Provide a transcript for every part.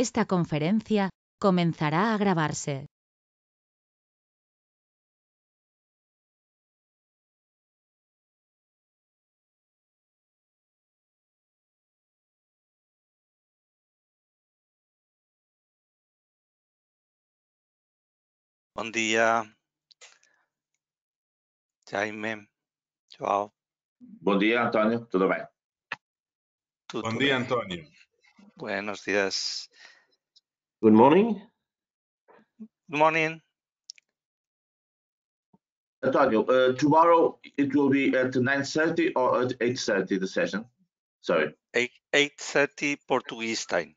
Esta conferencia comenzará a grabarse. Bom dia, Jaime, João. Bom dia, Antônio. Tudo bem? Tudo Bom dia, bem? Antônio. Buenos dias. Good morning. Good morning. Antônio, tomorrow it will be at 9:30 or at 8:30 the session? Sorry. 8:30 Portuguese time.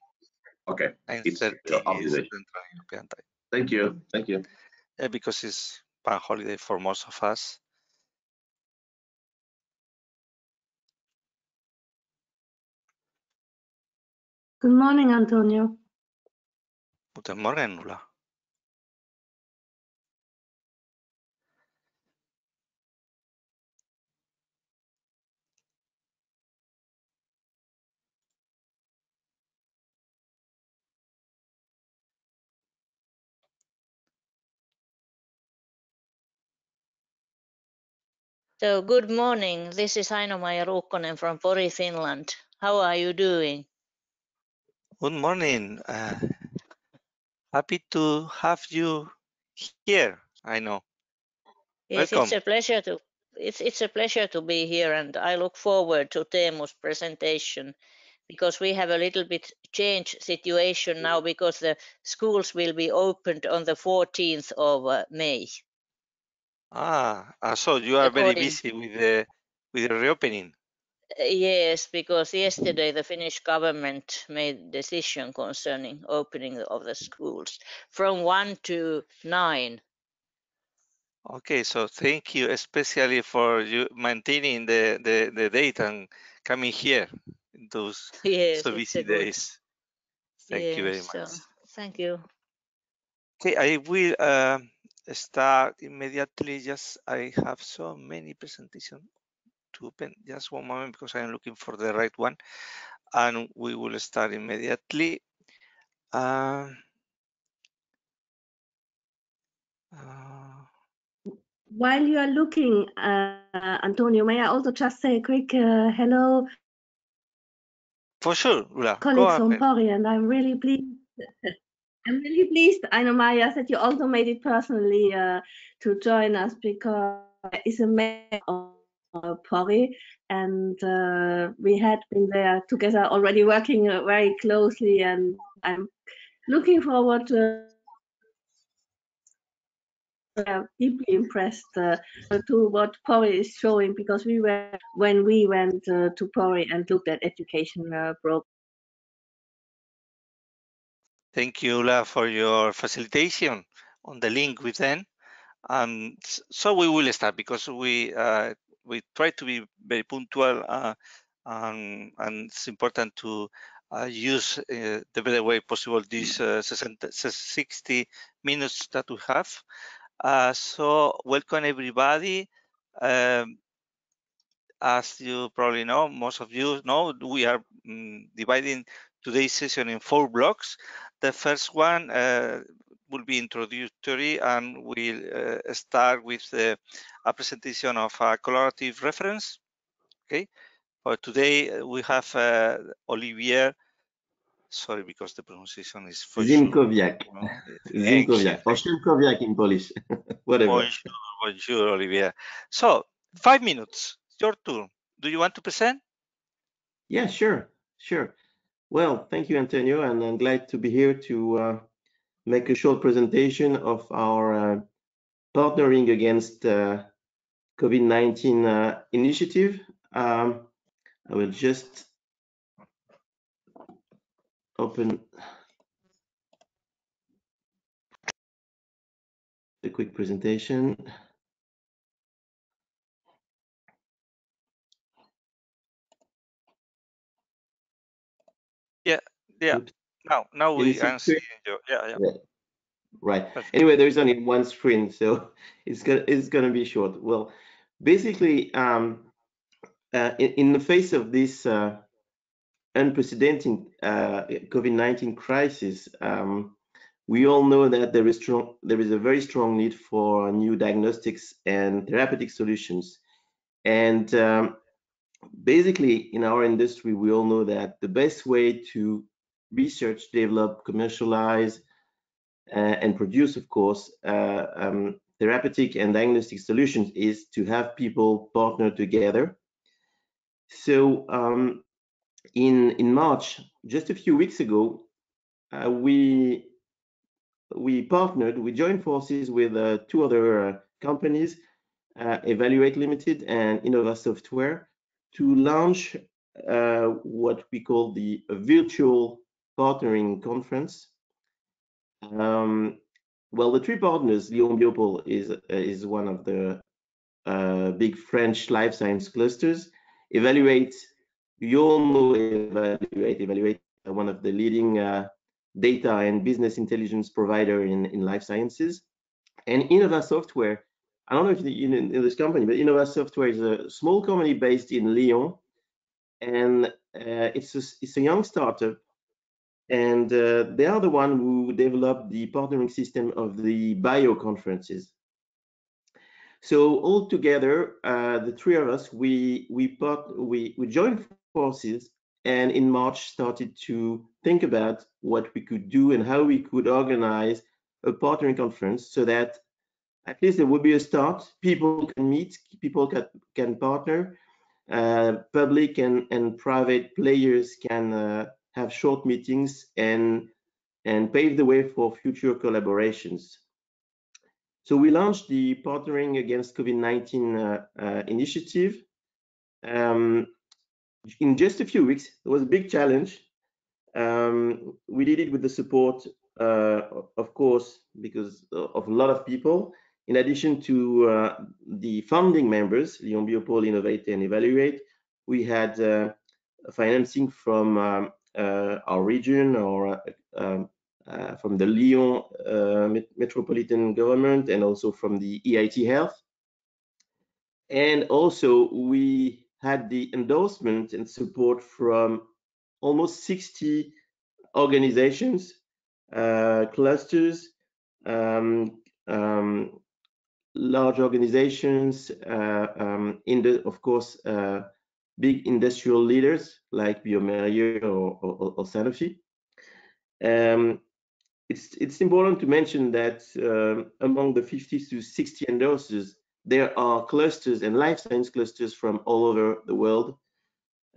Okay. It's 9:30 holiday. Central European time. Thank you. Thank you. Yeah, because it's bank holiday for most of us. Good morning, Antonio. Guten Morgen, Ulla. So good morning. This is Aino-Maija Ruukkonen from Pori, Finland. How are you doing? Good morning. Happy to have you here. I know. Yes, Welcome. it's a pleasure to be here, and I look forward to Teemu's presentation because we have a little bit changed situation now because the schools will be opened on the 14th of May. So you are very According- busy with the reopening. Yes, because yesterday the Finnish government made decision concerning opening of the schools from 1 to 9. Okay, so thank you especially for you maintaining the date and coming here in those Yes, so it's busy a good. days. Thank you very Yes, much. so thank you. Okay, I will start immediately. Just I have so many presentations to open. Just one moment because I am looking for the right one, and we will start immediately. While you are looking, Antonio, may I also just say a quick hello? For sure, Ulla, go Colleagues from ahead. Pori, and I'm really pleased. I'm really pleased, Aino-Maija, that you also made it personally to join us because it's a member of Pori, and we had been there together already working very closely, and I'm looking forward to deeply impressed to what Pori is showing because when we went to Pori and looked at education programs. Thank you, Ulla, for your facilitation on the link with them. So we will start because we try to be very punctual and it's important to use the better way possible these 60 minutes that we have. So welcome everybody. As you probably know, most of you know, we are dividing today's session in 4 blocks. The first one will be introductory and we'll start with a presentation of a collaborative reference. Okay, for today we have Olivier. Sorry, because the pronunciation is Zimkowiak. Sure, no? Zimkowiak. Or Szymkowiak in Polish. Whatever. Bonjour, Olivier. So 5 minutes, your turn. Do you want to present? Yeah, sure. Well, thank you, Antonio, and I'm glad to be here to make a short presentation of our partnering against COVID-19 initiative. I will just open a quick presentation. Yeah. Oops. Now Can you we see are seeing you. Yeah. Right. Perfect. Anyway, there is only one screen, so it's gonna be short. Well, basically, in the face of this unprecedented COVID-19 crisis, we all know that there is a very strong need for new diagnostics and therapeutic solutions. And basically, in our industry, we all know that the best way to research, develop, commercialize, and produce, of course, therapeutic and diagnostic solutions is to have people partner together. So in March, just a few weeks ago, we joined forces with two other companies, Evaluate Limited and Innova Software, to launch what we call the virtual partnering conference. Well, the three partners, Lyon Biopol is one of the big French life science clusters. Evaluate, you all know Evaluate, one of the leading data and business intelligence provider in life sciences. And Innova Software, I don't know if you know this company, but Innova Software is a small company based in Lyon, and it's a young startup, and they are the one who developed the partnering system of the bio conferences. So all together, the three of us, we joined forces, and in March started to think about what we could do and how we could organize a partnering conference so that at least there would be a start. People can meet, people can partner, public and private players can have short meetings and pave the way for future collaborations. So we launched the Partnering Against COVID-19 initiative. In just a few weeks, it was a big challenge. We did it with the support, of course, because of a lot of people. In addition to the founding members, Lyon Biopol, Innovate, and Evaluate, we had financing from our region or from the Lyon metropolitan government, and also from the EIT Health. And also we had the endorsement and support from almost 60 organizations, clusters, large organizations, of course, big industrial leaders like bioMérieux or Sanofi. It's important to mention that among the 50 to 60 endorsers, there are clusters and life science clusters from all over the world.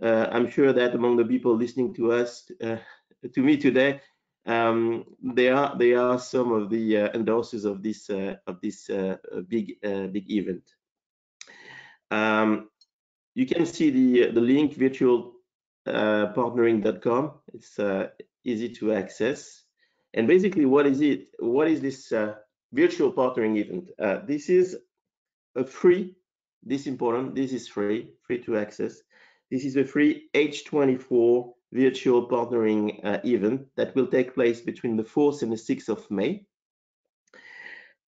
I'm sure that among the people listening to us, to me today, there are some of the endorsers of this big event. You can see the link virtualpartnering.com. It's easy to access. And basically, what is it? What is this virtual partnering event? This is a free. This is important. This is free to access. This is a free H24 virtual partnering event that will take place between the 4th and the 6th of May.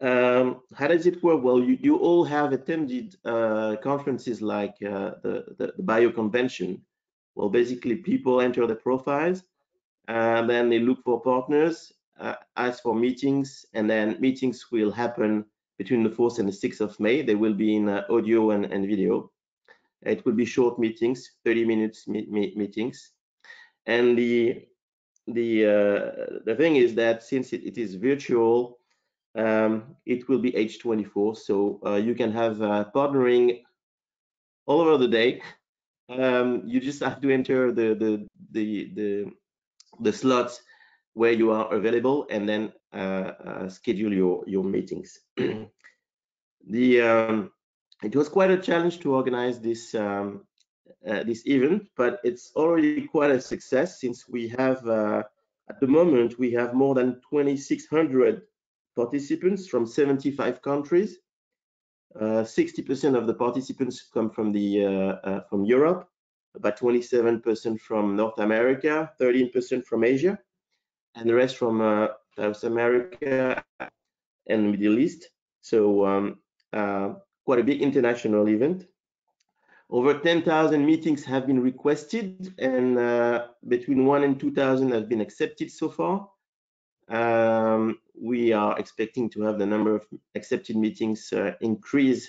How does it work? Well, you all have attended conferences like the Bio Convention. Well, basically, people enter their profiles, and then they look for partners, ask for meetings, and then meetings will happen between the 4th and the 6th of May. They will be in audio and video. It will be short meetings, 30 minutes meetings. And the thing is that since it is virtual, it will be H24, so you can have partnering all over the day. You just have to enter the slots where you are available, and then schedule your meetings. It was quite a challenge to organize this this event, but it's already quite a success, since we have at the moment we have more than 2,600 participants from 75 countries. 60% of the participants come from Europe, about 27% from North America, 13% from Asia, and the rest from South America and Middle East. So quite a big international event. Over 10,000 meetings have been requested, and between 1,000 and 2,000 have been accepted so far. We are expecting to have the number of accepted meetings increase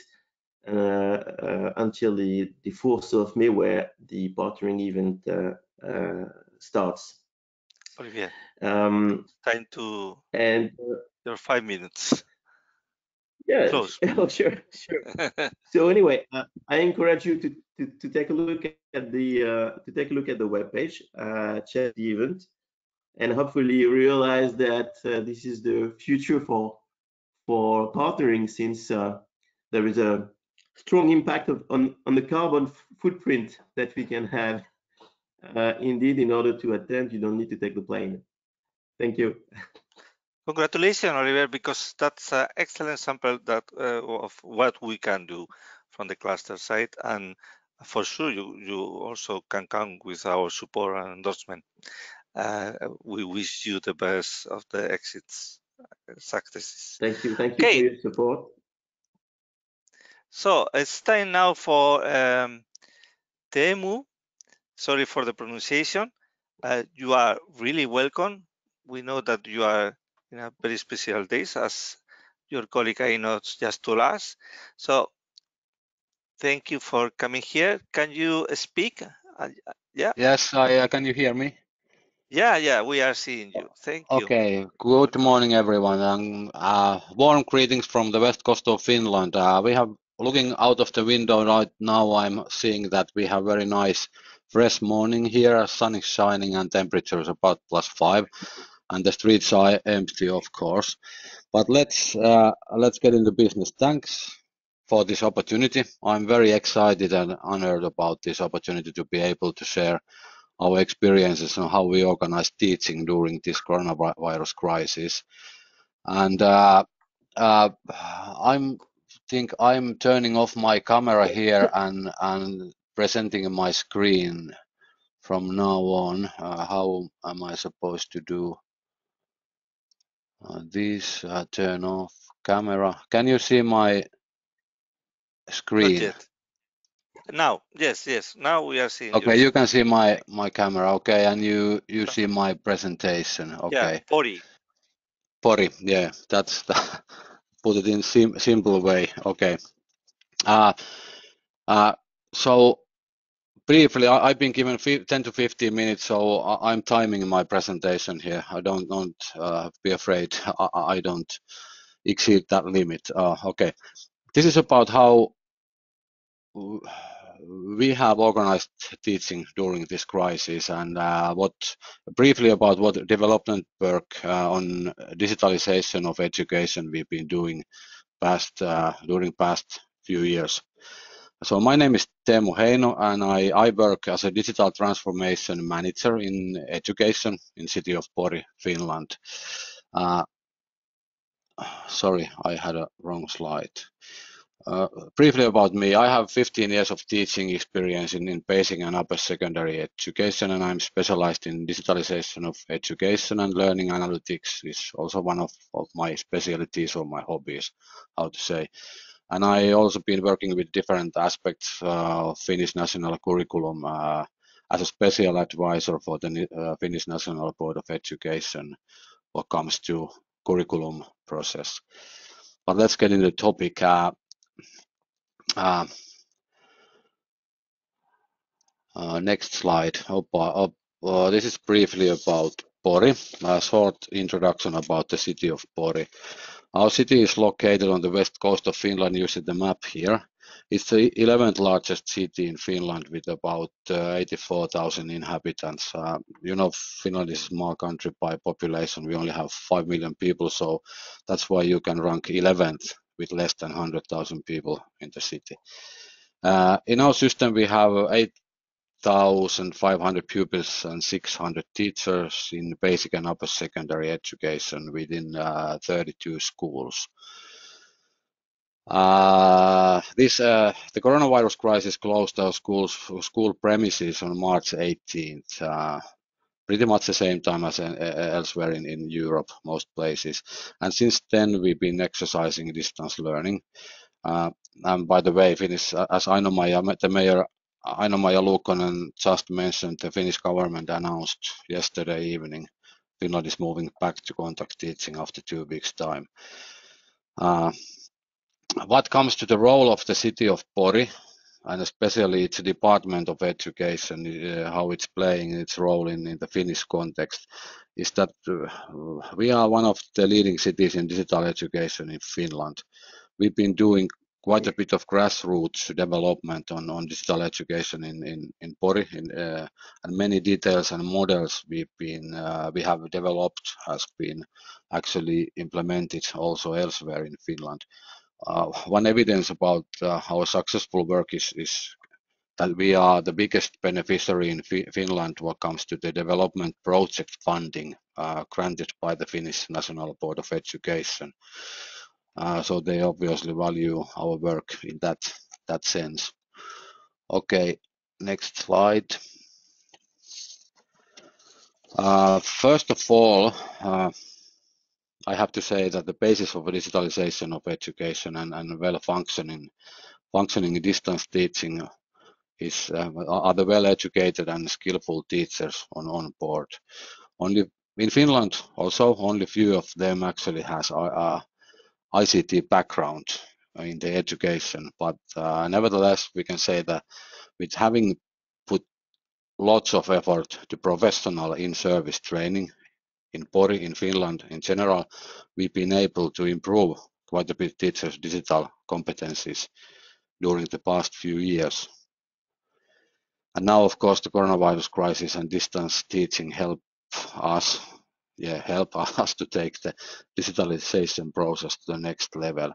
until the 4th of May, where the partnering event starts. Olivier, time to and your 5 minutes. Yeah, Close. Oh, sure. So anyway, I encourage you to take a look at the webpage, check the event, and hopefully realize that this is the future for partnering, since there is a strong impact on the carbon footprint that we can have. Indeed, in order to attend, you don't need to take the plane. Thank you. Congratulations, Oliver, because that's an excellent sample of what we can do from the cluster side, and for sure you also can count with our support and endorsement. We wish you the best of the exits successes. Thank you for your support. So it's time now for Teemu. Sorry for the pronunciation. You are really welcome. We know that you are in a very special days, as your colleague Aino just told us. So thank you for coming here. Can you speak? Yeah. Yes, can you hear me? Yeah, we are seeing you. Thank you. Okay, good morning, everyone, and warm greetings from the west coast of Finland. We have looking out of the window right now. I'm seeing that we have very nice fresh morning here. Sun is shining and temperature is about +5, and the streets are empty, of course. But let's get into business. Thanks for this opportunity. I'm very excited and honored about this opportunity to be able to share our experiences on how we organize teaching during this coronavirus crisis. And I think I'm turning off my camera here and presenting my screen from now on. How am I supposed to do this? Turn off camera. Can you see my screen? Not yet. Now, yes. Now we are seeing. Okay, you can see my camera. Okay, and you see my presentation. Okay. Yeah, Pori. Yeah, that's the, put it in simple way. Okay. So briefly, I've been given 10 to 15 minutes, so I'm timing my presentation here. I don't be afraid. I don't exceed that limit. Okay. This is about how we have organized teaching during this crisis, and briefly about what development work on digitalization of education we've been doing during past few years. So my name is Teemu Heino, and I work as a digital transformation manager in education in city of Pori, Finland. Sorry, I had a wrong slide. Briefly about me, I have 15 years of teaching experience in basic and upper secondary education, and I'm specialized in digitalization of education, and learning analytics is also one of my specialties or my hobbies, how to say. And I also been working with different aspects of Finnish national curriculum as a special advisor for the Finnish National Board of Education what comes to curriculum process. But let's get into the topic. Next slide. This is briefly about Pori. A short introduction about the city of Pori. Our city is located on the west coast of Finland. You see the map here. It's the 11th largest city in Finland with about 84,000 inhabitants. You know, Finland is a small country by population. We only have 5 million people, so that's why you can rank 11th with less than 100,000 people in the city. In our system, we have 8,500 pupils and 600 teachers in basic and upper secondary education within 32 schools. The coronavirus crisis closed our school premises on March 18th, pretty much the same time as elsewhere in Europe, most places. And since then, we've been exercising distance learning. And by the way, Finnish, as the mayor Aino-Maija Luukkonen just mentioned, the Finnish government announced yesterday evening Finland is moving back to contact teaching after 2 weeks' time. What comes to the role of the city of Pori, and especially its Department of Education, how it's playing its role in the Finnish context, is that we are one of the leading cities in digital education in Finland. We've been doing quite a bit of grassroots development on digital education in Pori, and many details and models we have developed has been actually implemented also elsewhere in Finland. One evidence about our successful work is that we are the biggest beneficiary in Finland when it comes to the development project funding granted by the Finnish National Board of Education. So they obviously value our work in that sense. Okay, next slide. First of all, I have to say that the basis of digitalization of education and well-functioning distance teaching are the well-educated and skillful teachers on board. Only in Finland, also only few of them actually has ICT background in the education, but nevertheless we can say that with having put lots of effort to professional in-service training in Pori, in Finland in general, we've been able to improve quite a bit teachers' digital competencies during the past few years. And now, of course, the coronavirus crisis and distance teaching help us to take the digitalization process to the next level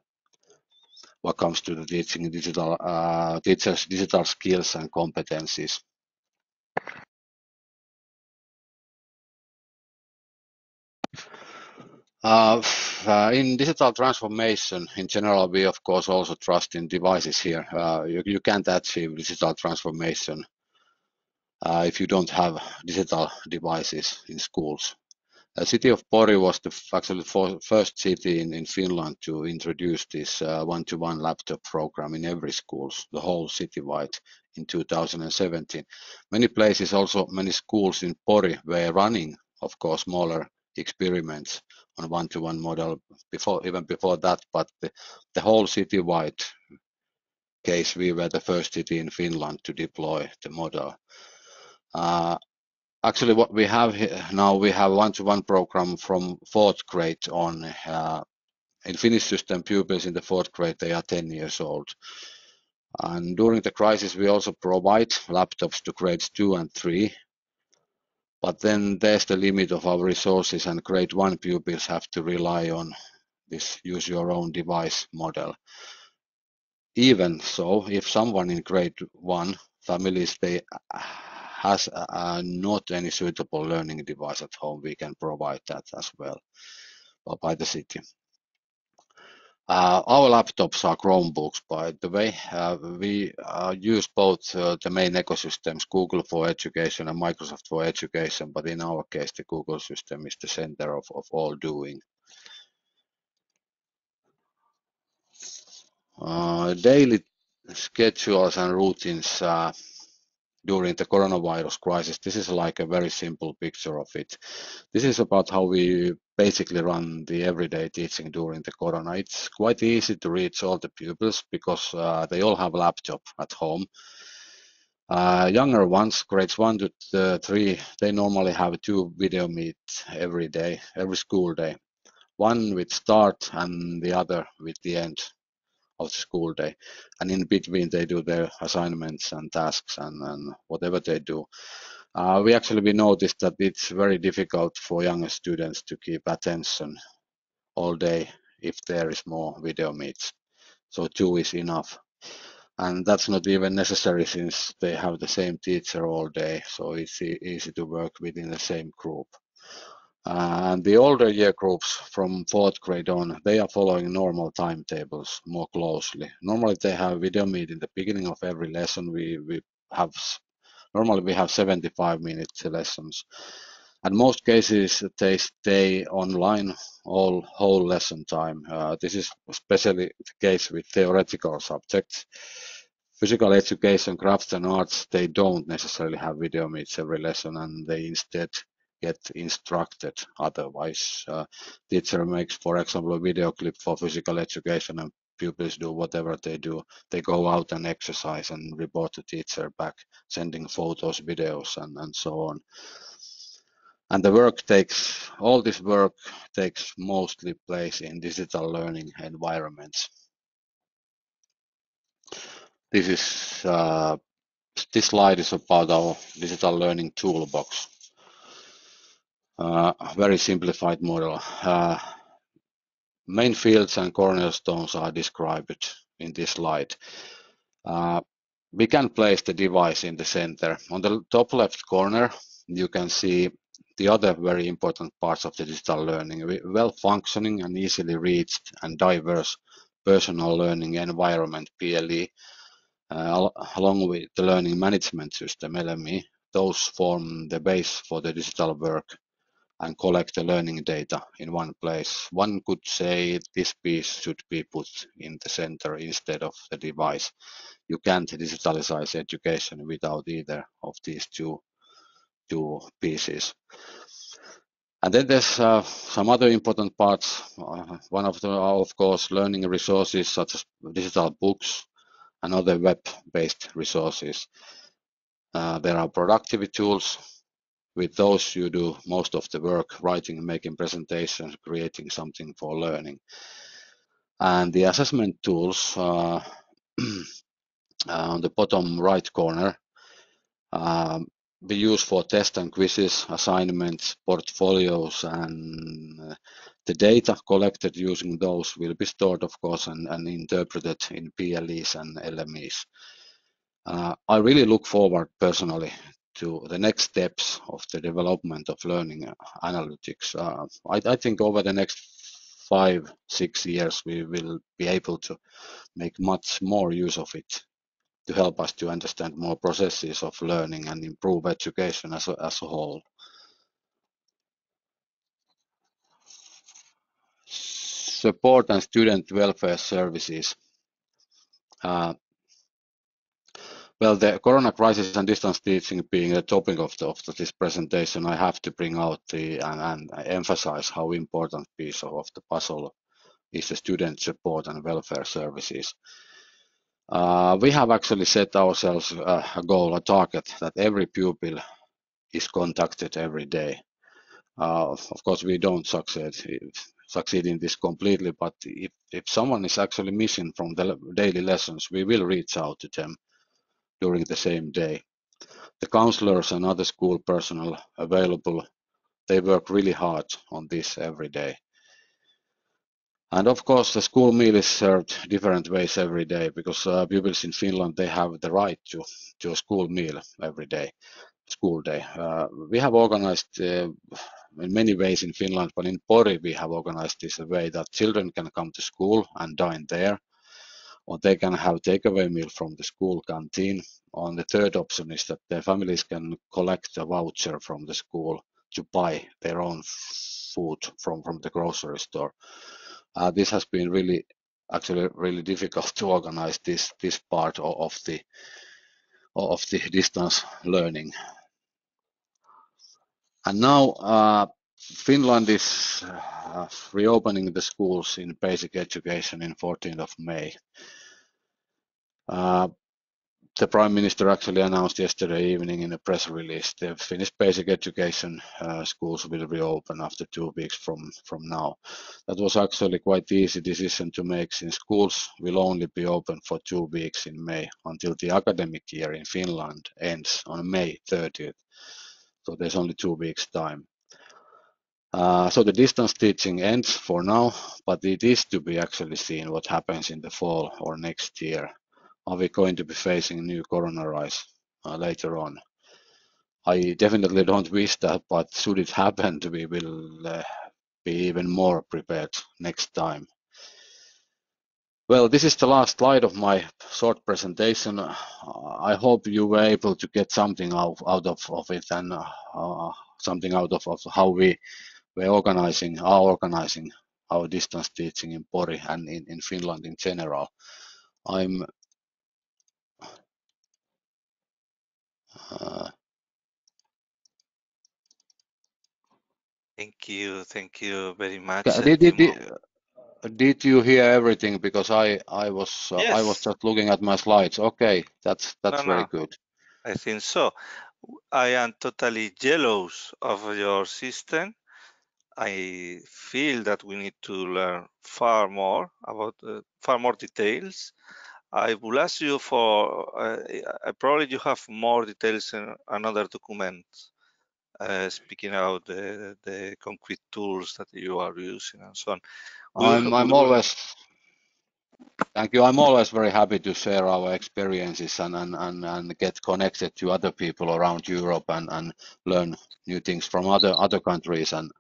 what comes to the teaching teachers' digital skills and competencies. In digital transformation, in general, we of course also trust in devices here. You can't achieve digital transformation if you don't have digital devices in schools. The city of Pori was actually the first city in Finland to introduce this one-to-one laptop program in every school, the whole citywide, in 2017. Many places, also many schools in Pori were running, of course, smaller experiments on one-to-one model even before that, but the whole citywide case, we were the first city in Finland to deploy the model. Actually, what we have now, we have one-to-one program from 4th grade on. In Finnish system, pupils in the 4th grade, they are 10 years old. And during the crisis, we also provide laptops to grades 2 and 3. But then there's the limit of our resources, and grade 1 pupils have to rely on this use your own device model. Even so, if someone in grade 1 families, they has not any suitable learning device at home, we can provide that as well by the city. Our laptops are Chromebooks, by the way. We use both the main ecosystems, Google for Education and Microsoft for Education, but in our case, the Google system is the center of all doing. Daily schedules and routines during the coronavirus crisis. This is like a very simple picture of it. This is about how we basically run the everyday teaching during the corona. It's quite easy to reach all the pupils because they all have a laptop at home. Younger ones, grades 1 to 3, they normally have 2 video meets every day, every school day. One with start and the other with the end of the school day, and in between they do their assignments and tasks and whatever they do. We noticed that it's very difficult for younger students to keep attention all day if there is more video meets. So 2 is enough. And that's not even necessary since they have the same teacher all day, so it's easy to work within the same group. And the older year groups from 4th grade on, they are following normal timetables more closely. Normally they have video meet in the beginning of every lesson. Normally we have 75-minute lessons. In most cases, they stay online whole lesson time. This is especially the case with theoretical subjects. Physical education, crafts and arts, they don't necessarily have video meets every lesson, and they instead get instructed otherwise. Teacher makes, for example, a video clip for physical education, and pupils do whatever they do. They go out and exercise and report to teacher back, sending photos, videos, and so on. And the work takes, all this work takes mostly place in digital learning environments. This slide is about our digital learning toolbox. Very simplified model. Main fields and cornerstones are described in this slide. We can place the device in the center. On the top left corner, you can see the other very important parts of the digital learning, well-functioning and easily reached and diverse personal learning environment, PLE, along with the learning management system, LME. Those form the base for the digital work and collect the learning data in one place. One could say this piece should be put in the center instead of the device. You can't digitalize education without either of these two pieces. And then there's some other important parts. One of them are, of course, learning resources such as digital books and other web-based resources. There are productivity tools. With those, you do most of the work, writing, making presentations, creating something for learning. And the assessment tools on the bottom right corner, we use for tests and quizzes, assignments, portfolios, and the data collected using those will be stored, of course, and interpreted in PLEs and LMEs. I really look forward personally to the next steps of the development of learning analytics. I think over the next 5-6 years, we will be able to make much more use of it to help us to understand more processes of learning and improve education as a whole. Support and student welfare services. Well, the corona crisis and distance teaching being the topic of this presentation, I have to bring out and emphasize how important piece of the puzzle is the student support and welfare services. We have actually set ourselves a goal, a target, that every pupil is contacted every day. Of course, we don't succeed in this completely, but if someone is actually missing from the daily lessons, we will reach out to them during the same day. The counselors and other school personnel available, they work really hard on this every day. And of course, the school meal is served different ways every day because pupils in Finland, they have the right to a school meal every day, school day. We have organized in many ways in Finland, but in Pori, we have organized this a way that children can come to school and dine there, or they can have takeaway meal from the school canteen. On the third option is that their families can collect a voucher from the school to buy their own food from the grocery store. This has been really difficult to organize this part of the distance learning. And now Finland is reopening the schools in basic education in 14th of May. The Prime Minister actually announced yesterday evening in a press release the Finnish basic education schools will reopen after 2 weeks from now. That was actually quite easy decision to make since schools will only be open for 2 weeks in May until the academic year in Finland ends on May 30th. So there's only 2 weeks time. So the distance teaching ends for now, but it is to be actually seen what happens in the fall or next year. Are we going to be facing new corona rise later on? I definitely don't wish that, but should it happen, we will be even more prepared next time. Well, this is the last slide of my short presentation. I hope you were able to get something out of it and something out of how we were organizing our distance teaching in Pori and in Finland in general. I'm Thank you very much. Did you hear everything? Because I was Yes. just looking at my slides. Okay, that's very good. I think so. I am totally jealous of your system. I feel that we need to learn far more about far more details. I will ask you for, probably you have more details in another document, speaking out the concrete tools that you are using and so on. Thank you. I'm always very happy to share our experiences and get connected to other people around Europe and learn new things from other countries and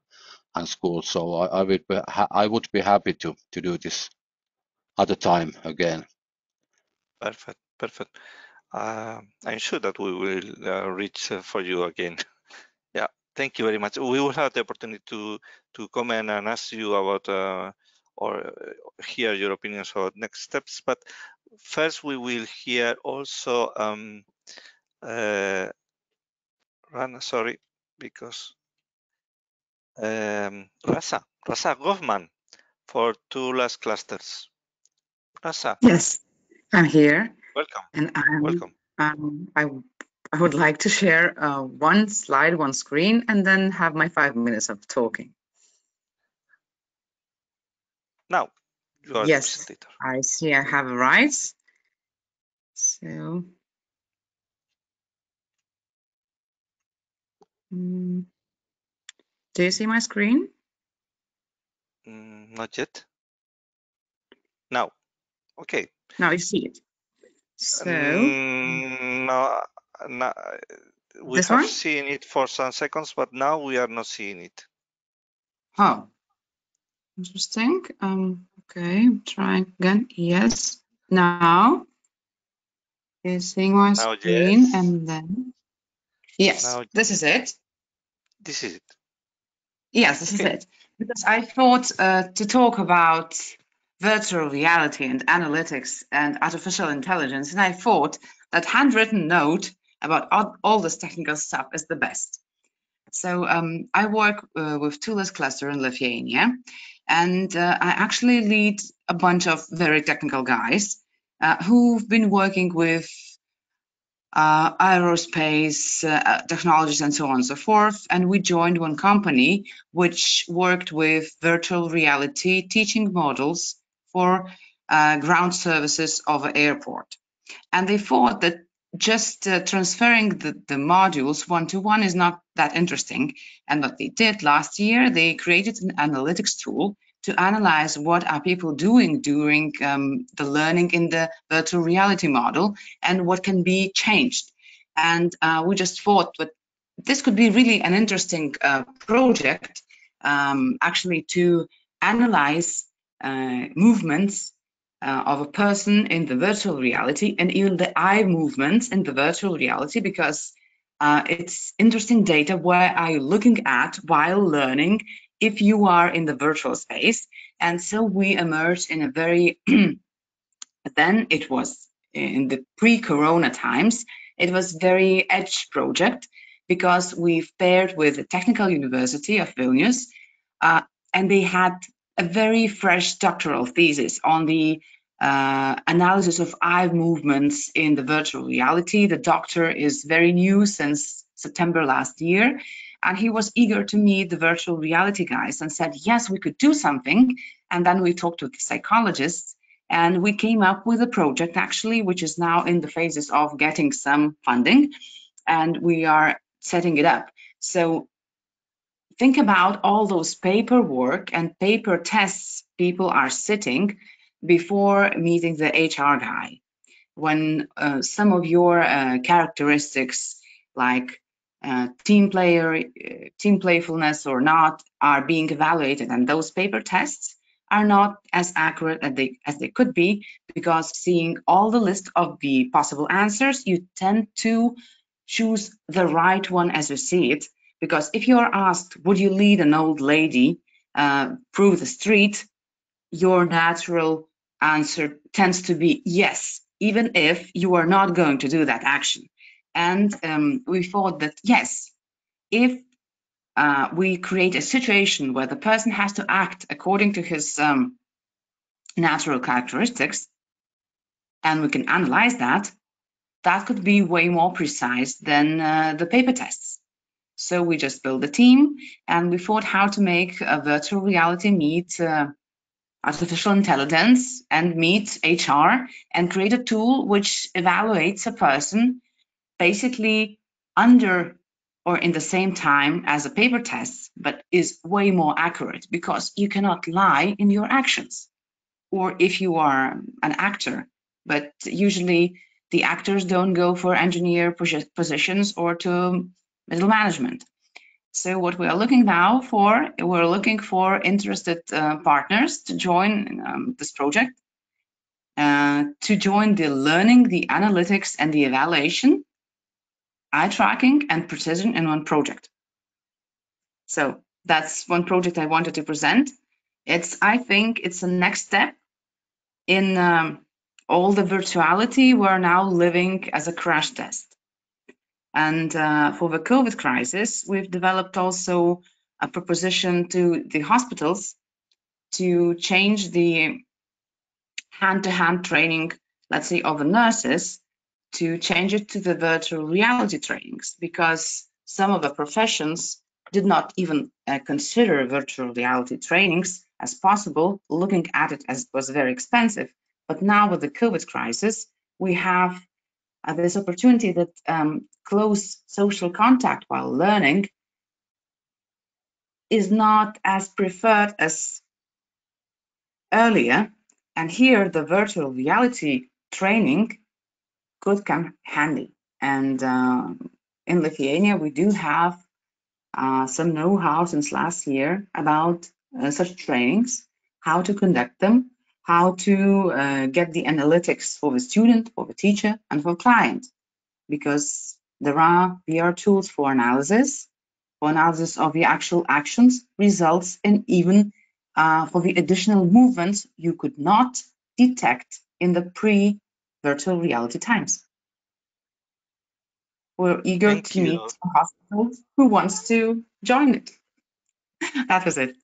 schools. So I would be happy to do this other time again. Perfect. I'm sure that we will reach for you again. Yeah, thank you very much. We will have the opportunity to comment and ask you about or hear your opinions about next steps. But first, we will hear also Rana, sorry, because Rasa Goffman for two last clusters. Rasa. Yes, I'm here. Welcome. And Welcome. I would like to share one slide, one screen, and then have my 5 minutes of talking. Now, you are yes, the presentator. I see I have rights. So, do you see my screen? Not yet. Now, okay. Now you see it. So, no, we this have one? seen it for some seconds, but now we are not seeing it. Oh, interesting. Okay, trying again. Yes. Now, you're seeing my screen, yes. and then yes, now, this is it. This is it. Yes, this is it. Because I thought to talk about virtual reality and analytics and artificial intelligence, and I thought that handwritten note about all this technical stuff is the best. So I work with Tools cluster in Lithuania, and I actually lead a bunch of very technical guys who've been working with aerospace technologies and so on and so forth. And we joined one company which worked with virtual reality teaching models for ground services of an airport. And they thought that just transferring the modules one-to-one is not that interesting. And what they did last year, they created an analytics tool to analyze what are people doing during the learning in the virtual reality model and what can be changed. And we just thought that this could be really an interesting project, actually to analyze movements of a person in the virtual reality and even the eye movements in the virtual reality, because it's interesting data. Where are you looking at while learning if you are in the virtual space? And so we emerged in a very, then it was in the pre-corona times, it was very edge project, because we've paired with the Technical University of Vilnius, and they had a very fresh doctoral thesis on the analysis of eye movements in the virtual reality. The doctor is very new since September last year, and he was eager to meet the virtual reality guys and said, yes, we could do something. And then we talked to the psychologists, and we came up with a project actually, which is now in the phases of getting some funding, and we are setting it up. So think about all those paperwork and paper tests people are sitting before meeting the HR guy. When some of your characteristics like team playfulness or not are being evaluated, and those paper tests are not as accurate as they could be, because seeing all the list of the possible answers, you tend to choose the right one as you see it, Because if you are asked, would you lead an old lady through the street, your natural answer tends to be yes, even if you are not going to do that action. And we thought that yes, if we create a situation where the person has to act according to his natural characteristics, and we can analyze that, that could be way more precise than the paper tests. So we just built a team, and we thought how to make a virtual reality meet artificial intelligence and meet HR, and create a tool which evaluates a person basically under or in the same time as a paper test, but is way more accurate because you cannot lie in your actions. Or if you are an actor, but usually the actors don't go for engineer positions or to middle management. So what we are looking now for, we're looking for interested partners to join this project, to join the learning, the analytics, and the evaluation, eye tracking, and precision in one project. So that's one project I wanted to present. I think it's a next step in all the virtuality we're now living as a crash test. And for the COVID crisis, we've developed also a proposition to the hospitals to change the hand-to-hand training, let's say, of the nurses, to change it to the virtual reality trainings, because some of the professions did not even consider virtual reality trainings as possible, looking at it as it was very expensive. But now with the COVID crisis, we have this opportunity that close social contact while learning is not as preferred as earlier. And here the virtual reality training could come handy. And in Lithuania, we do have some know-how since last year about such trainings, how to conduct them, how to get the analytics for the student, for the teacher, and for client. Because there are VR tools for analysis of the actual actions, results, and even for the additional movements you could not detect in the pre-virtual reality times. We're eager to meet a hospital who wants to join it. That was it.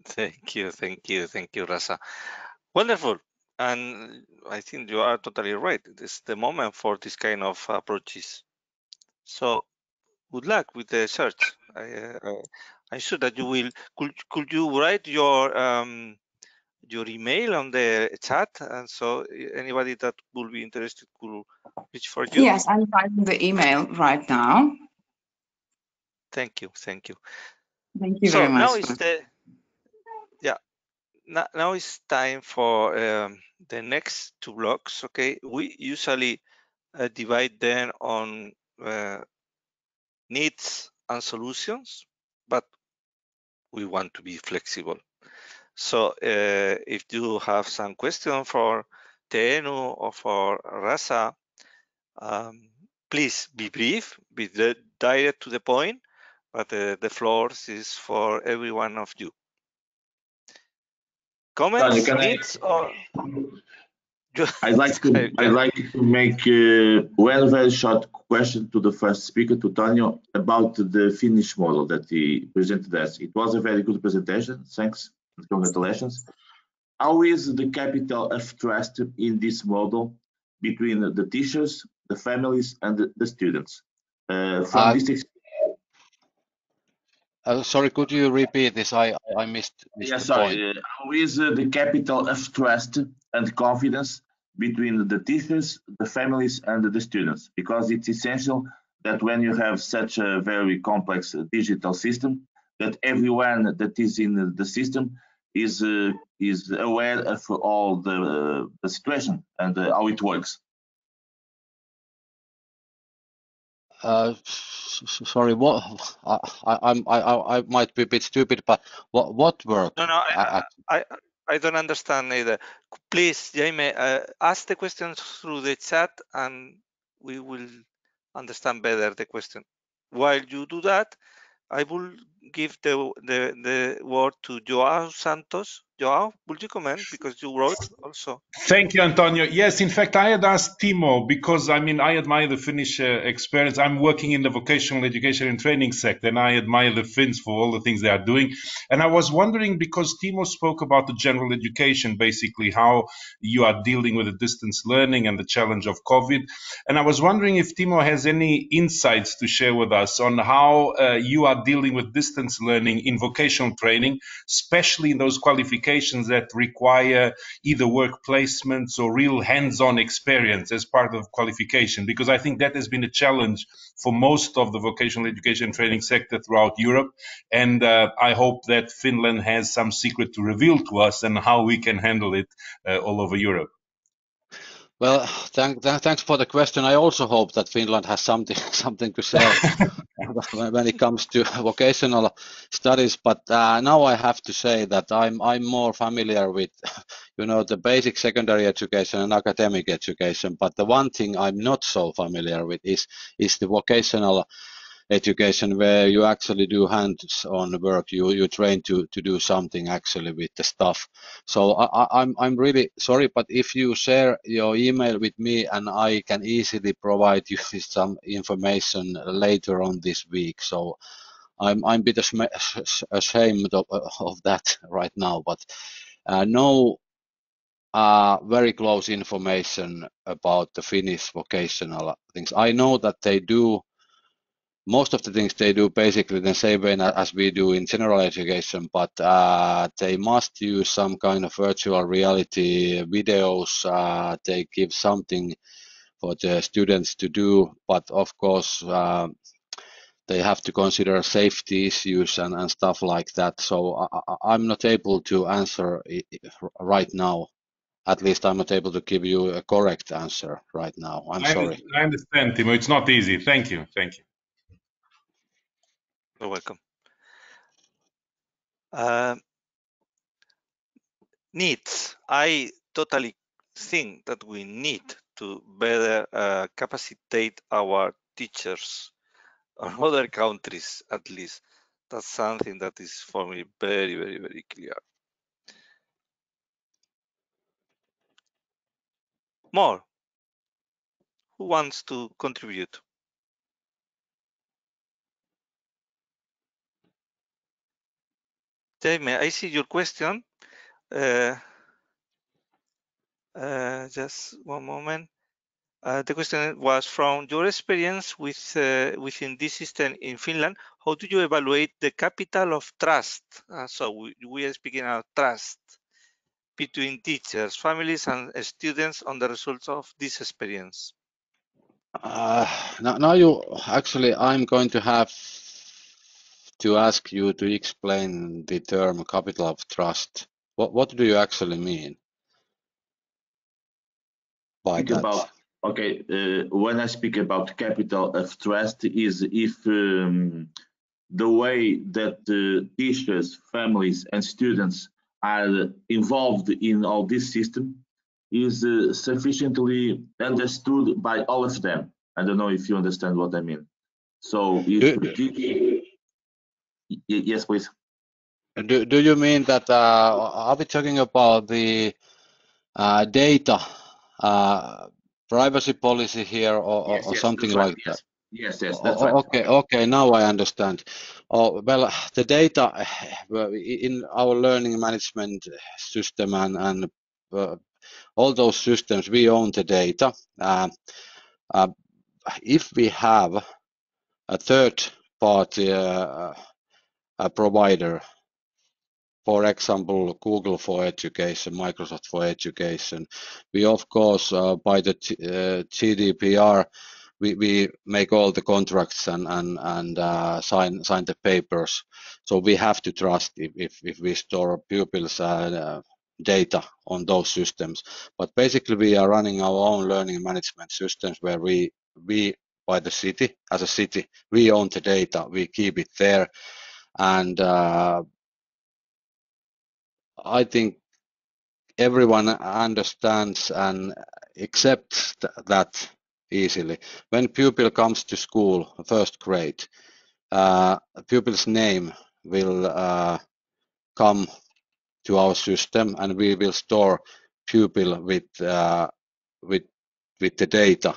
Thank you, Rasa. Wonderful. And I think you are totally right. It's the moment for this kind of approaches. So good luck with the search. I'm sure that you will. Could you write your email on the chat, and so anybody that will be interested could reach for you? Yes, I'm writing the email right now. Thank you. Thank you very much. Now is now it's time for the next two blocks. Okay, we usually divide them on needs and solutions, but we want to be flexible. So if you have some question for Teenu or for Rasa, please be brief, be direct to the point, but the floor is for every one of you. Comments, needs, or I'd like to make one very short question to the first speaker, to Tonio, about the Finnish model that he presented us. It was a very good presentation. Thanks and congratulations. How is the capital of trust in this model between the teachers, the families, and the students? From this sorry, could you repeat this? I missed yeah, the sorry. point. How is the capital of trust and confidence between the teachers, the families, and the students? Because it's essential that when you have such a very complex digital system, that everyone that is in the system is aware of all the situation and how it works. Sorry, what? I might be a bit stupid, but what work? No, I don't understand either. Please, Jaime, ask the questions through the chat, and we will understand better the question. While you do that, I will give the word to Joao Santos. Joao, would you comment, because you wrote also? Thank you, Antonio. Yes, in fact, I had asked Timo because I admire the Finnish experience. I'm working in the vocational education and training sector, and I admire the Finns for all the things they are doing. And I was wondering, because Timo spoke about the general education, basically how you are dealing with the distance learning and the challenge of COVID. And I was wondering if Timo has any insights to share with us on how you are dealing with distance learning in vocational training, especially in those qualifications that require either work placements or real hands-on experience as part of qualification, because I think that has been a challenge for most of the vocational education and training sector throughout Europe. And I hope that Finland has some secret to reveal to us and how we can handle it all over Europe. Well, thanks for the question. I also hope that Finland has something to share when it comes to vocational studies. But now I have to say that I'm more familiar with, the basic secondary education and academic education. But the one thing I'm not so familiar with is the vocational education, where you actually do hands-on work. You train to do something actually with the stuff. So I'm really sorry, but if you share your email with me, and I can easily provide you with some information later on this week. So I'm a bit ashamed of that right now, but no very close information about the Finnish vocational things. I know that they do most of the things they do basically the same way as we do in general education, but they must use some kind of virtual reality videos. They give something for the students to do, but of course they have to consider safety issues and stuff like that. So I'm not able to answer it right now. At least I'm not able to give you a correct answer right now. I'm sorry. I understand, Timo. It's not easy. Thank you. Thank you. You're welcome. Needs. I totally think that we need to better capacitate our teachers on other countries, at least. That's something that is for me very, very, very clear. More. Who wants to contribute? Jaime, I see your question. Just one moment. The question was, from your experience within this system in Finland, how do you evaluate the capital of trust? So we are speaking of trust between teachers, families, and students on the results of this experience. Now you actually, I'm going to have to ask you to explain the term capital of trust. What do you actually mean by that? When I speak about capital of trust is if the way that teachers, families, and students are involved in all this system is sufficiently understood by all of them. I don't know if you understand what I mean. So if yes, please. Do you mean that are we talking about the data privacy policy here, or Yes, something right. like that? Yes, that's right. Okay, now I understand. Well, the data in our learning management system and all those systems, we own the data. If we have a third party provider, for example, Google for education, Microsoft for education, we of course by the GDPR we make all the contracts and sign the papers. So we have to trust if we store pupils' data on those systems. But basically, we are running our own learning management systems where we by the city, as a city, we own the data, we keep it there, and I think everyone understands and accepts that easily. When pupil comes to school, first grade, pupil's name will come to our system, and we will store pupil with the data,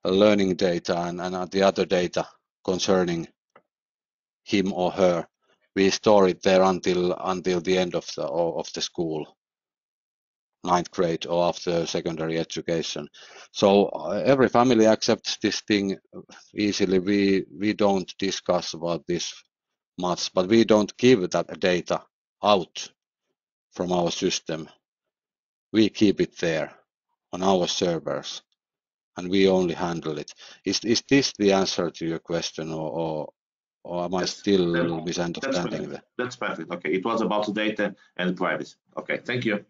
learning data, and the other data concerning him or her. We store it there until the end of the school, 9th grade or after secondary education. So every family accepts this thing easily. We don't discuss about this much, but we don't give that data out from our system. We keep it there on our servers, and we only handle it. Is this the answer to your question, or am I still misunderstanding that? That's perfect. Okay, it was about the data and privacy. Okay, thank you.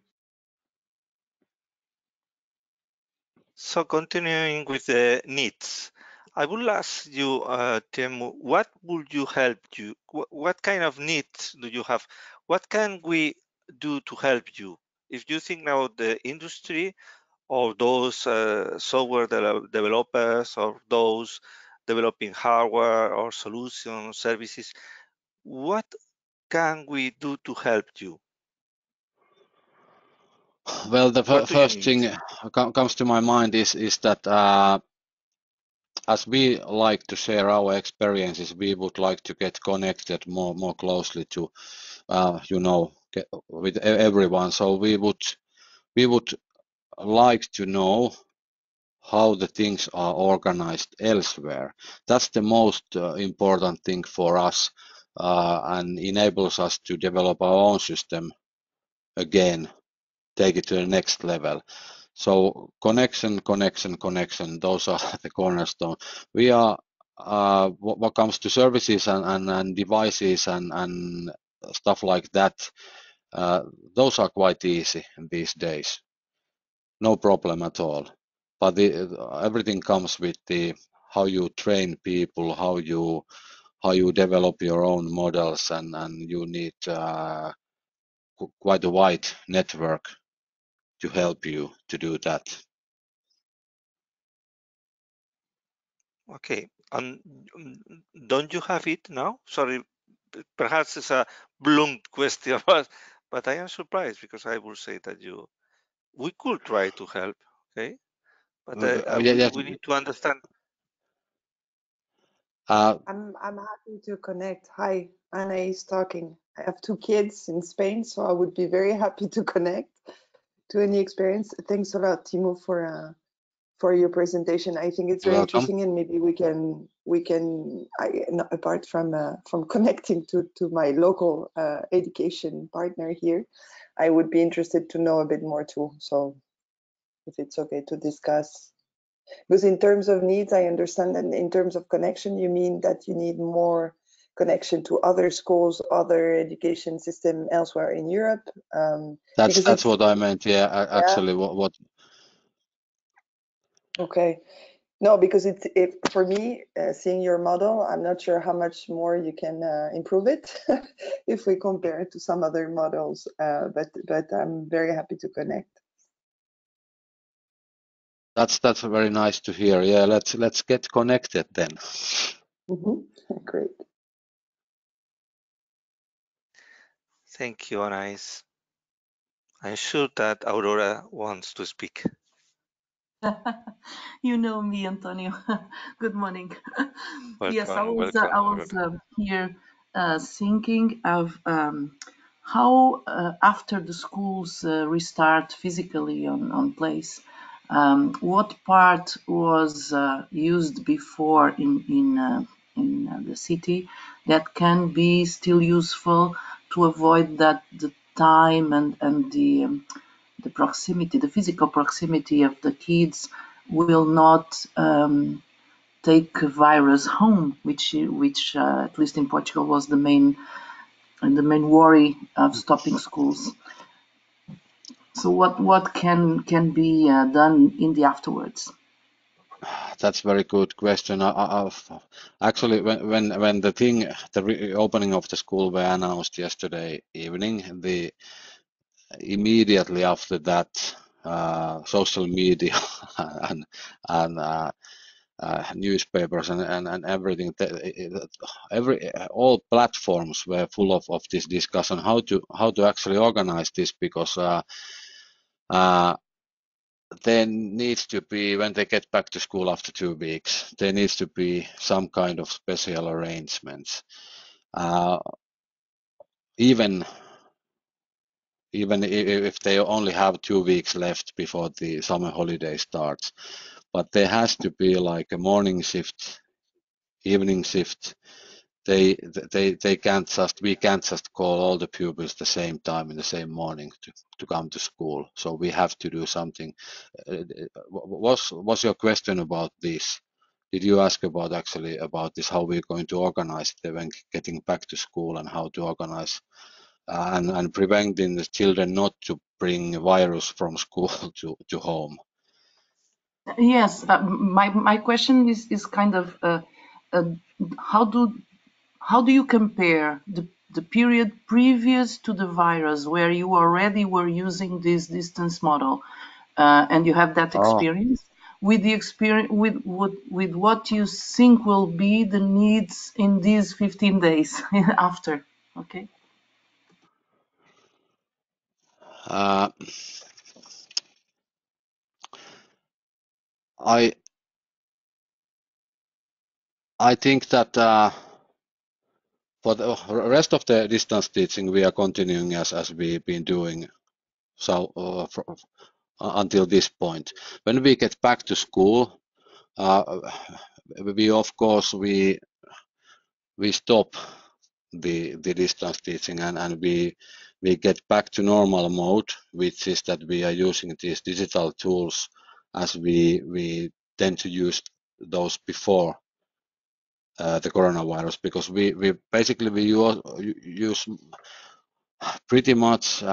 So continuing with the needs, I will ask you, Teemu, what would you help you? What kind of needs do you have? What can we do to help you? If you think now the industry or those software developers or those developing hardware or solutions, services, what can we do to help you? Well, the first thing comes to my mind is that as we like to share our experiences, we would like to get connected more closely to, with everyone. So we would like to know how the things are organized elsewhere. That's the most important thing for us, and enables us to develop our own system again, take it to the next level. So connection, those are the cornerstone. We are, what comes to services and devices and stuff like that, those are quite easy these days. No problem at all. But everything comes with how you train people, how you develop your own models, and you need quite a wide network to help you to do that. Okay, and don't you have it now? Sorry, perhaps it's a blunt question, but I am surprised because I would say that we could try to help, okay? But we need to understand. I'm happy to connect. Hi, Anna is talking. I have 2 kids in Spain, so I would be very happy to connect to any experience. Thanks a lot, Teemu, for your presentation. I think it's very interesting, and maybe we can apart from connecting to my local education partner here, I would be interested to know a bit more too. So if it's okay to discuss. Because in terms of needs, I understand that in terms of connection, you mean that you need more connection to other schools, other education system elsewhere in Europe. That's what I meant. Yeah, actually, what? Okay, no, because for me, seeing your model, I'm not sure how much more you can improve it if we compare it to some other models. But I'm very happy to connect. That's very nice to hear. Yeah, let's get connected then. Great. Thank you, Anais. I'm sure that Aurora wants to speak. You know me, Antonio. Good morning. Welcome, yes, I was welcome. Here thinking of how after the schools restart physically on place, what part was used before in the city that can be still useful to avoid that the time and the proximity, the physical proximity of the kids will not take virus home, which at least in Portugal was the main worry of stopping schools. So what can be done in the afterwards? That's a very good question. Actually, when the reopening of the school were announced yesterday evening, immediately after that, social media and newspapers and everything. All platforms were full of this discussion how to actually organize this, because there needs to be, when they get back to school after 2 weeks, there needs to be some kind of special arrangements. Even if they only have 2 weeks left before the summer holiday starts, but there has to be like a morning shift, evening shift. We can't just call all the pupils the same time in the same morning to come to school. So we have to do something. Was your question about this? Did you ask about actually about this, how we're going to organize it when getting back to school, and how to organize and preventing the children not to bring virus from school to home? Yes, my question is kind of how do you compare the period previous to the virus, where you already were using this distance model, and you have that experience, with the experience with what you think will be the needs in these 15 days after? Okay. I think that for the rest of the distance teaching, we are continuing as we've been doing so until this point. When we get back to school, we of course we stop the distance teaching, and we get back to normal mode, which is that we are using these digital tools as we tend to use those before the coronavirus, because we basically use pretty much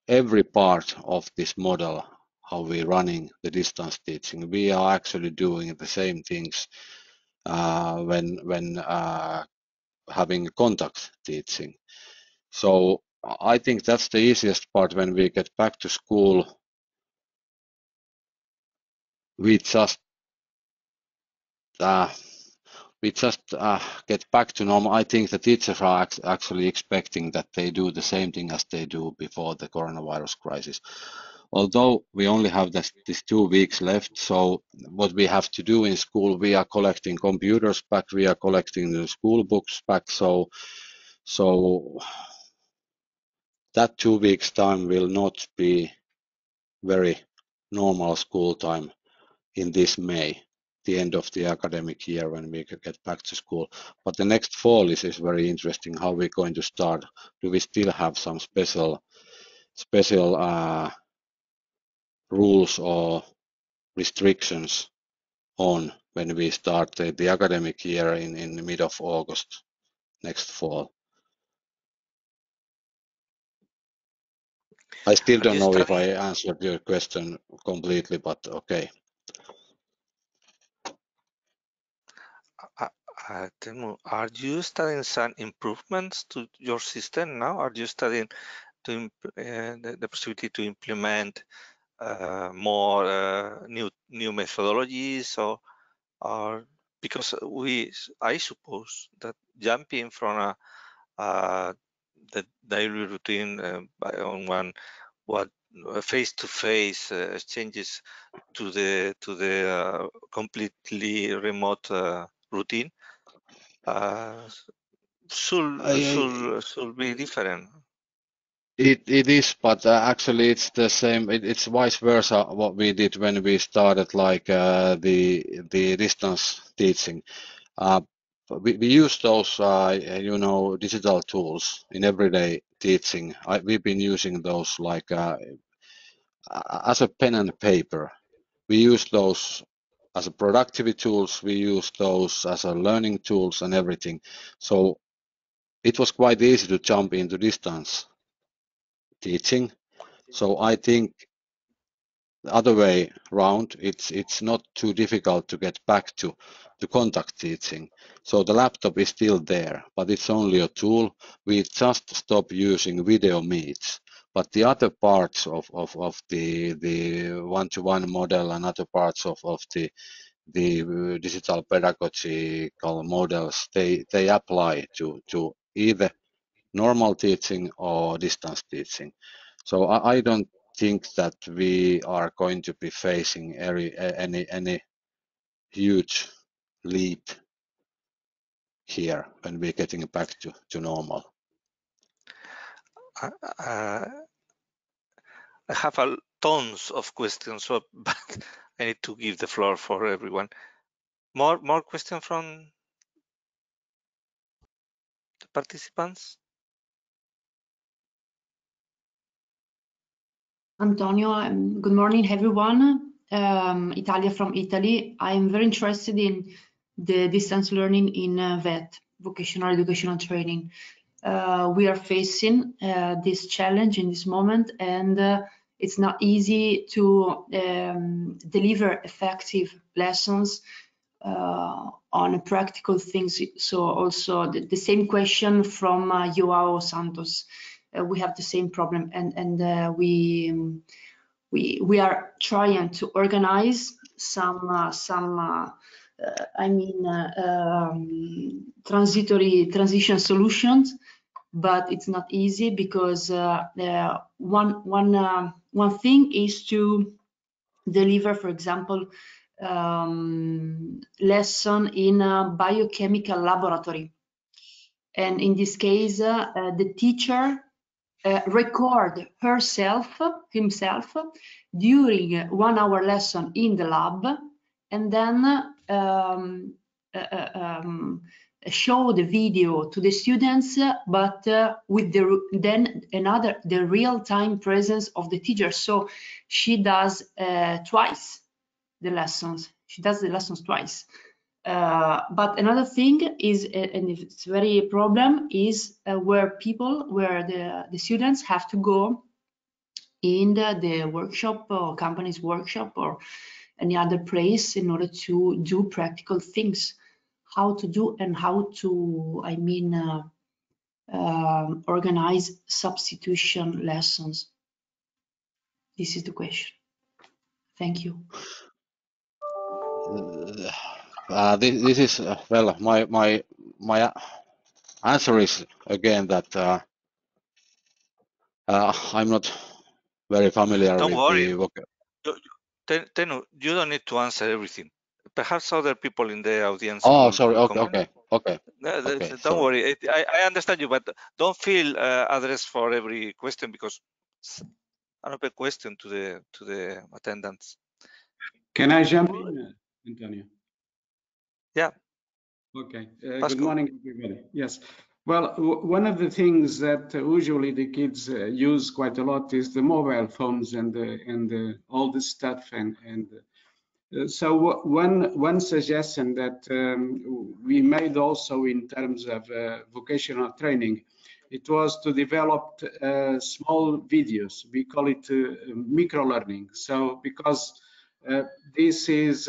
every part of this model, how we're running the distance teaching. We are actually doing the same things when having contact teaching. So I think that's the easiest part. When we get back to school, we just get back to normal. I think the teachers are actually expecting that they do the same thing as they do before the coronavirus crisis. Although we only have these 2 weeks left, so what we have to do in school, we are collecting computers back, we are collecting the school books back, so that 2 weeks time will not be very normal school time in this May, the end of the academic year, when we get back to school. But the next fall is very interesting, how we're going to start. Do we still have some special rules or restrictions on when we start the academic year in the mid of August next fall? I still don't know if I answered your question completely, but okay. Teemu, are you studying some improvements to your system now? Are you studying the possibility to implement more new methodologies, or because I suppose that jumping from the daily routine on one face-to-face exchanges to the completely remote routine should be different. It is, but actually it's the same. It's vice versa what we did when we started like the distance teaching. We use those digital tools in everyday teaching. We've been using those like as a pen and paper. We use those as a productivity tools. We use those as a learning tools and everything. So it was quite easy to jump into distance teaching. So I think the other way around, it's not too difficult to get back to contact teaching. So the laptop is still there, but it's only a tool. We just stop using video meets. But the other parts of the one-to-one model and other parts of the digital pedagogical models, they apply to either normal teaching or distance teaching. So I don't think that we are going to be facing any huge leap here when we're getting back to normal. I have tons of questions, but I need to give the floor for everyone. More questions from the participants? Antonio, good morning, everyone. Italia from Italy. I'm very interested in the distance learning in VET, vocational educational training. We are facing this challenge in this moment, and it's not easy to deliver effective lessons on practical things. So also the same question from Joao Santos. We have the same problem, and we are trying to organize some transition solutions, but it's not easy because one thing is to deliver, for example, lesson in a biochemical laboratory, and in this case the teacher record himself during 1 hour lesson in the lab, and then show the video to the students, but with the real-time presence of the teacher. So she does twice the lessons. She does the lessons twice. But another thing is, and it's very problem, is where the students have to go in the workshop or company's workshop or any other place in order to do practical things, how to do and how to, organize substitution lessons. This is the question. Thank you. This is well, my answer is again that I'm not very familiar Don't with worry. the Tenu, you don't need to answer everything. Perhaps other people in the audience. Oh, sorry. Comment. Okay. Don't Sorry. worry. I understand you, but don't feel addressed for every question, because it's an open question to the attendants. Can I jump in, Antonio? Yeah. Okay. Good morning, everybody. Yes. Well, one of the things that usually the kids use quite a lot is the mobile phones and all this stuff, so one suggestion that we made also in terms of vocational training, it was to develop small videos. We call it micro learning. So because this is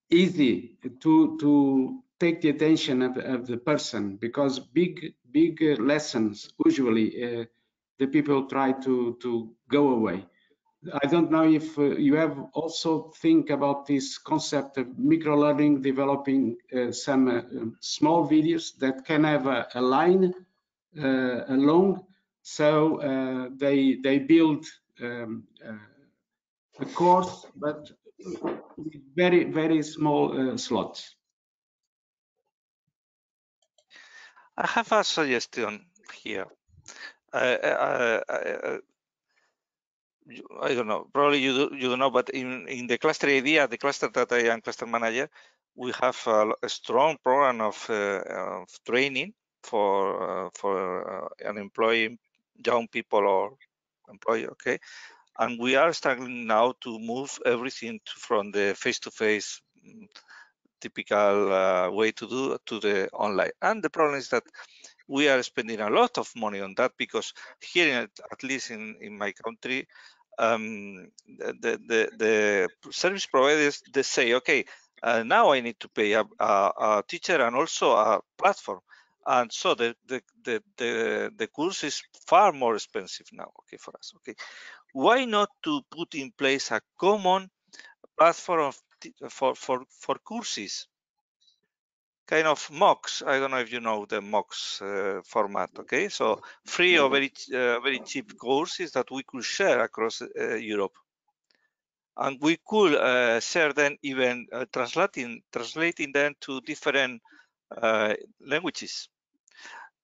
easy to take the attention of the person, because big lessons usually the people try to go away. I don't know if you have also think about this concept of micro learning, developing some small videos that can have a line along, so they build a course, but with very small slots. I have a suggestion here. I don't know, probably you don't know, but in the cluster idea, the cluster that I am cluster manager, we have a strong program of training for unemployed young people or employee, okay? And we are starting now to move everything from the face-to-face typical way to do to the online. And the problem is that we are spending a lot of money on that, because here, at least in my country, the service providers, they say, okay, now I need to pay a teacher and also a platform. and so the course is far more expensive now, okay, for us. Okay, why not to put in place a common platform for courses, kind of MOOCs? I don't know if you know the MOOCs format. Okay, so free or very cheap courses that we could share across Europe, and we could share them, even translating them to different languages.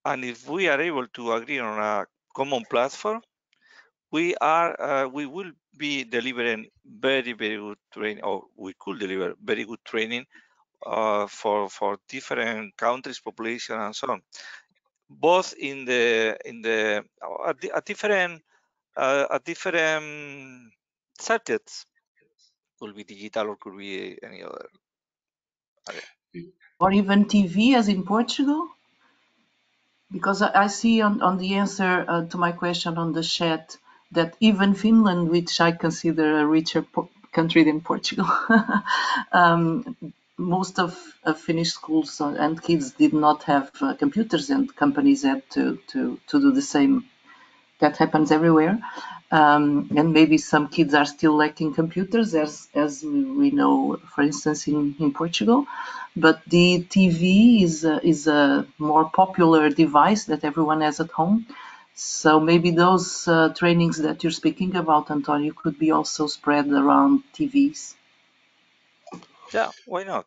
And if we are able to agree on a common platform, we will be delivering very good training, or we could deliver very good training for different countries, population, and so on, both in different subjects. Could be digital or could be any other area. Or even TV, as in Portugal? Because I see on the answer to my question on the chat that even Finland, which I consider a richer country than Portugal, most of Finnish schools and kids did not have computers, and companies had to do the same. That happens everywhere. And maybe some kids are still lacking computers, as we know, for instance, in Portugal. But the TV is a more popular device that everyone has at home. So maybe those trainings that you're speaking about, Antonio, could be also spread around TVs. Yeah, why not?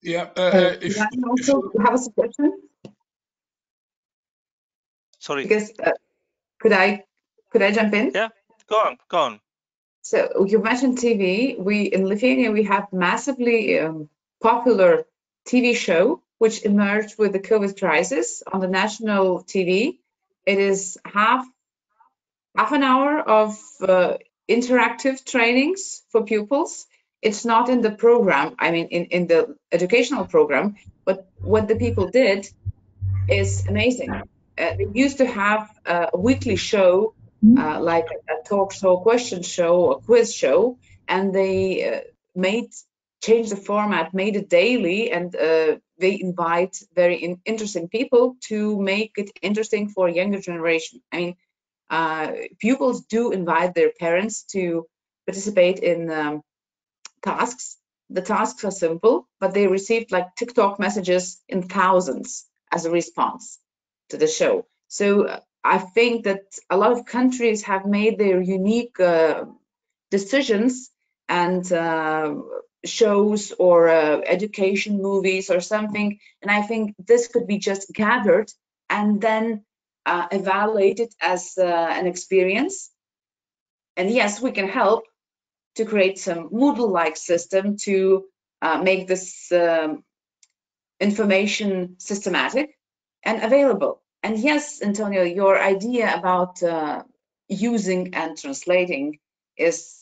Yeah. If I also have a suggestion? Sorry. Because could I jump in? Yeah, go on. So you mentioned TV. In Lithuania, we have massively popular TV show which emerged with the COVID crisis on the national TV. It is half an hour of interactive trainings for pupils. It's not in the program, I mean, in the educational program, but what the people did is amazing. They used to have a weekly show, like a talk show, question show, a quiz show, and they changed the format, made it daily, and they invite very interesting people to make it interesting for a younger generation. I mean, pupils do invite their parents to participate in tasks. The tasks are simple, but they received like TikTok messages in thousands as a response to the show. So I think that a lot of countries have made their unique decisions and shows or education movies or something. And I think this could be just gathered and then evaluated as an experience. And yes, we can help to create some Moodle-like system to make this information systematic and available. And yes, Antonio, your idea about using and translating is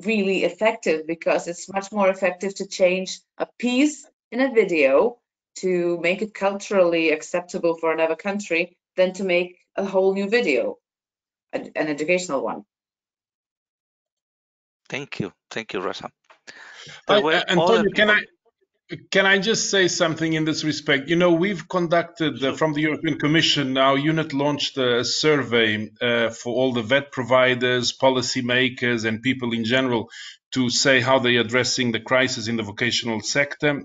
really effective, because it's much more effective to change a piece in a video to make it culturally acceptable for another country than to make a whole new video, an educational one. Thank you, Rosa. Antonio, can I just say something in this respect? You know, we've conducted from the European Commission, our unit launched a survey for all the vet providers, policymakers, and people in general to say how they're addressing the crisis in the vocational sector.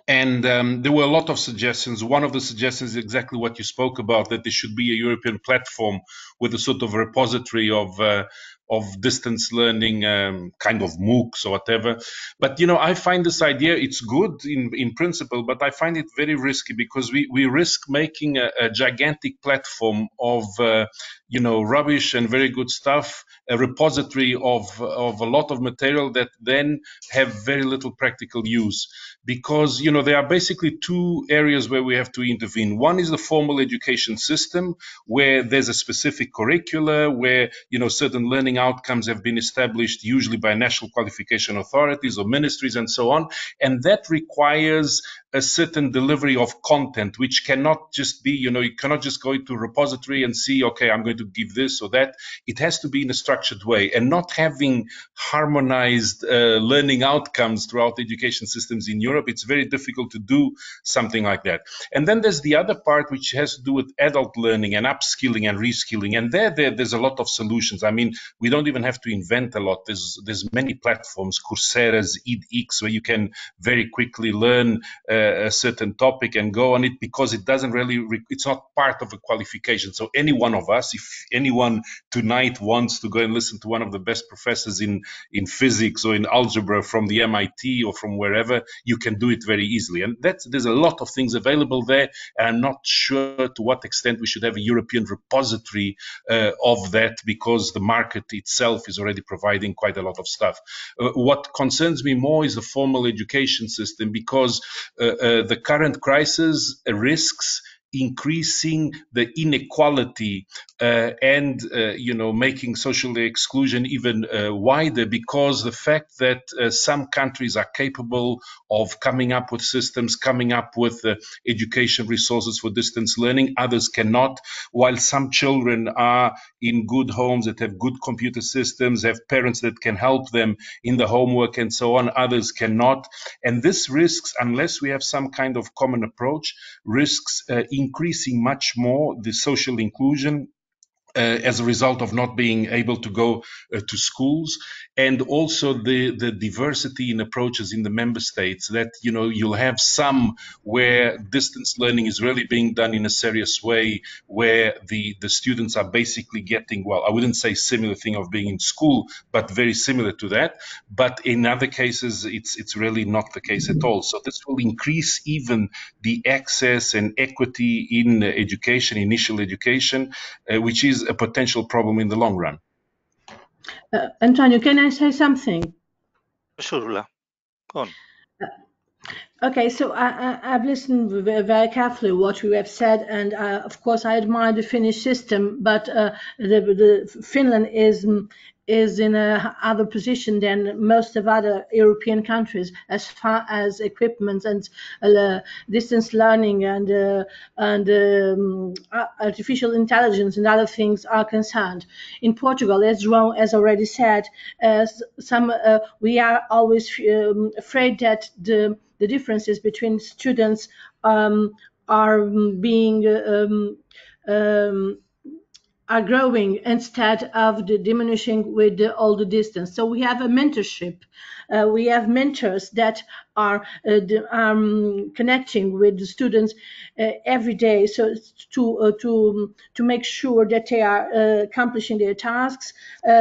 And there were a lot of suggestions. One of the suggestions is exactly what you spoke about, that there should be a European platform with a sort of repository of distance learning, kind of MOOCs or whatever. But, you know, I find this idea, it's good in principle, but I find it very risky, because we risk making a gigantic platform of, you know, rubbish and very good stuff, a repository of a lot of material that then have very little practical use. Because, you know, there are basically two areas where we have to intervene. One is the formal education system, where there's a specific curricula, where, you know, certain learning outcomes have been established, usually by national qualification authorities or ministries and so on. And that requires a certain delivery of content, which cannot just be, you cannot just go into a repository and see, okay, I'm going to give this or that. It has to be in a structured way, and not having harmonized learning outcomes throughout education systems in Europe, it's very difficult to do something like that. And then there's the other part which has to do with adult learning and upskilling and reskilling. And there's a lot of solutions. I mean, we don't even have to invent a lot. There's many platforms, Coursera's, edX, where you can very quickly learn a certain topic and go on it, because it doesn't really, it's not part of a qualification. So any one of us, if anyone tonight wants to go and listen to one of the best professors in physics or in algebra from the MIT or from wherever, you can do it very easily. And there's a lot of things available there, and I'm not sure to what extent we should have a European repository of that, because the market itself is already providing quite a lot of stuff. What concerns me more is the formal education system, because the current crisis risks increasing the inequality and making social exclusion even wider, because the fact that some countries are capable of coming up with systems, coming up with education resources for distance learning, others cannot. While some children are in good homes that have good computer systems, have parents that can help them in the homework and so on, others cannot. And this risks, unless we have some kind of common approach, risks increasing much more the social inclusion as a result of not being able to go to schools, and also the diversity in approaches in the member states, that you'll have some where distance learning is really being done in a serious way, where the students are basically getting, well, I wouldn't say similar thing of being in school, but very similar to that. But in other cases, it's really not the case at all. So this will increase even the access and equity in education, initial education, which is a potential problem in the long run. Antonio, can I say something? Sure, Lula. Go on. Okay, so I've listened very carefully what you have said, and of course I admire the Finnish system, but the Finland is in a other position than most of other European countries as far as equipment and distance learning and artificial intelligence and other things are concerned. In Portugal, as João has already said, we are always afraid that the differences between students are growing instead of diminishing with all the distance. So we have a mentorship. We have mentors that are connecting with the students every day, so to make sure that they are accomplishing their tasks,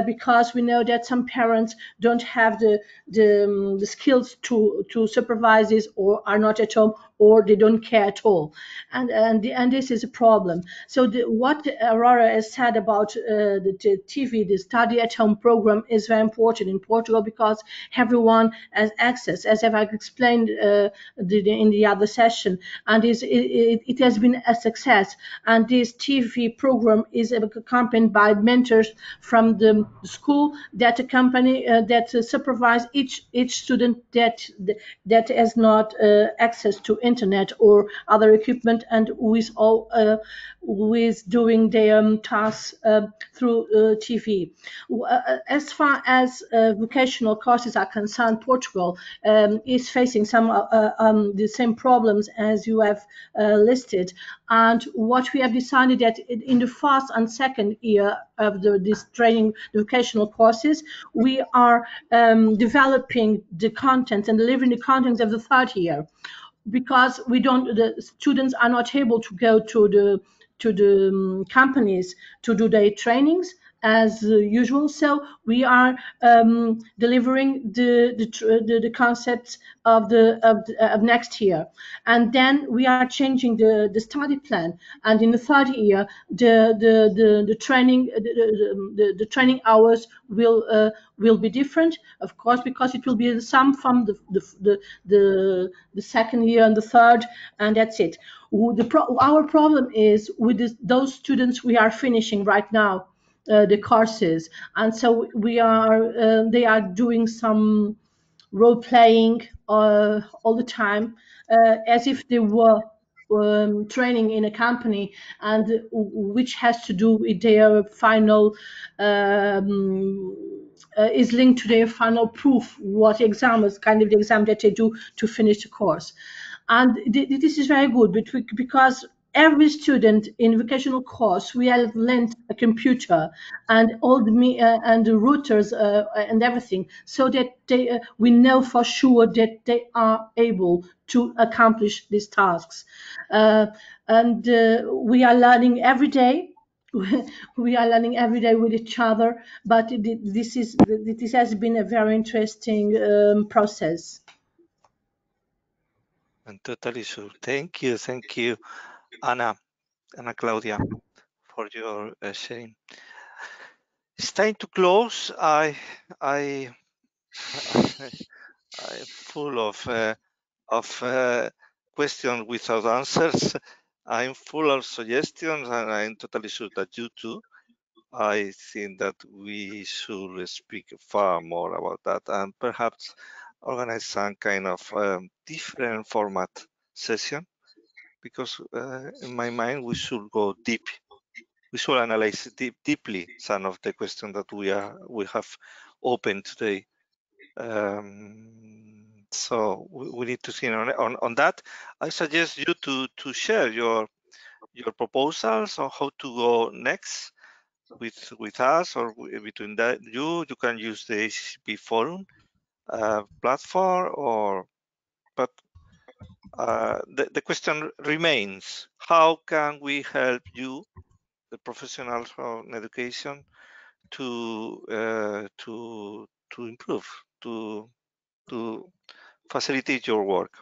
because we know that some parents don't have the skills to supervise this, or are not at home, or they don't care at all, and this is a problem. So what Aurora has said about the TV, the study at home program, is very important in Portugal, because everyone has access, as I've explained in the other session, and it has been a success. And this TV program is accompanied by mentors from the school that accompany that supervise each student that has not access to internet or other equipment, and who is doing their tasks through TV. As far as vocational courses are concerned, Portugal is facing some the same problems as you have listed. And what we have decided that in the first and second year of this training, the vocational courses, we are developing the content and delivering the content of the third year, because the students are not able to go to the companies to do their trainings as usual. So we are delivering the concepts of next year, and then we are changing the study plan. And in the third year, the training hours will be different, of course, because it will be the sum from the second year and the third, and that's it. Our problem is with those students we are finishing right now the courses, and so they are doing some role playing all the time, as if they were training in a company, and which has to do with their final is linked to their final proof, what exam is kind of the exam that they do to finish the course. And this is very good because every student in vocational course, we have lent a computer and all the and the routers and everything, so that they we know for sure that they are able to accomplish these tasks. And we are learning every day. We are learning every day with each other, but this has been a very interesting process. I'm totally sure. Thank you, Ana Claudia, for your sharing. It's time to close. I'm full of questions without answers. I'm full of suggestions, and I'm totally sure that you too. I think that we should speak far more about that, and perhaps organize some kind of different format session, because in my mind we should go deep. We should analyze deeply some of the questions that we have opened today. So we need to think on that. I suggest you to share your proposals on how to go next with us, or between that you can use the ECCP Forum platform, but the question remains: how can we help you, the professionals in education, to improve, to facilitate your work?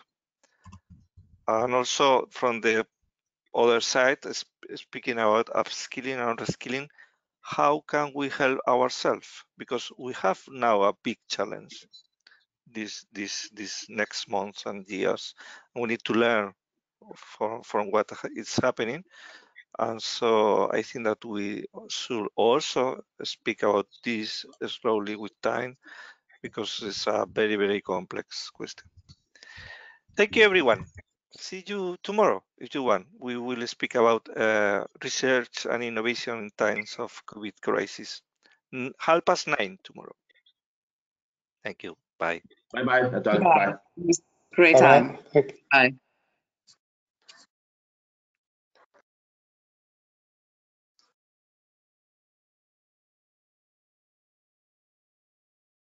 And also from the other side, speaking about upskilling and reskilling, how can we help ourselves? Because we have now a big challenge this next months and years. We need to learn from what is happening. And so I think that we should also speak about this slowly with time, because it's a very, very complex question. Thank you, everyone. See you tomorrow if you want. We will speak about research and innovation in times of COVID crisis. 9:30 tomorrow. Thank you. Bye. Bye-bye. Bye. Great time. Bye.